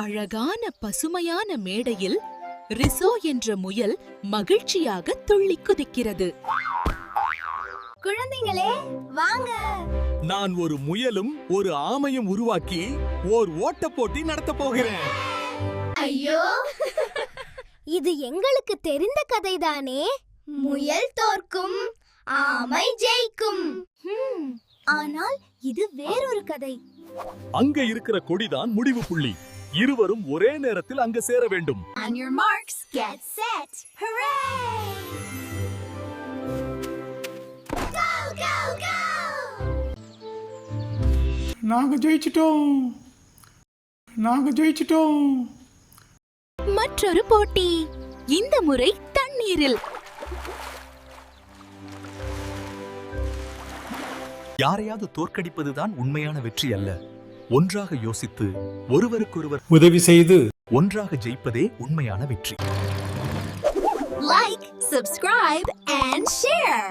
அழகான பசுமையான மேடையில் ரிசோ என்ற முயல் மகிழ்ச்சியாக துள்ளி குதிக்கிறது. குழந்தைகளே வாங்க, நான் ஒரு முயலும் ஒரு ஆமையும் உருவாக்கி ஓர் ஓட்ட போட்டி நடத்த போகிறேன். ஐயோ, இது எங்களுக்கு தெரிந்த கதைதானே. முயல் தோற்கும், ஆமை ஜெயிக்கும். ஆனால் இது வேறொரு கதை. அங்க இருக்கிற கொடிதான் முடிவு புள்ளி. இருவரும் ஒரே நேரத்தில் அங்க சேர வேண்டும். On your marks, get set. Hooray! Go, go, go! நாங்க ஜெயிச்சிட்டோம். மற்றொரு போட்டி, இந்த முறை தண்ணீரில். யாரையாவது தோற்கடிப்பதுதான் உண்மையான வெற்றி அல்ல. ஒன்றாக யோசித்து ஒருவருக்கொருவர் உதவி செய்து ஒன்றாக ஜெயிப்பதே உண்மையான வெற்றி. Like, subscribe, and share.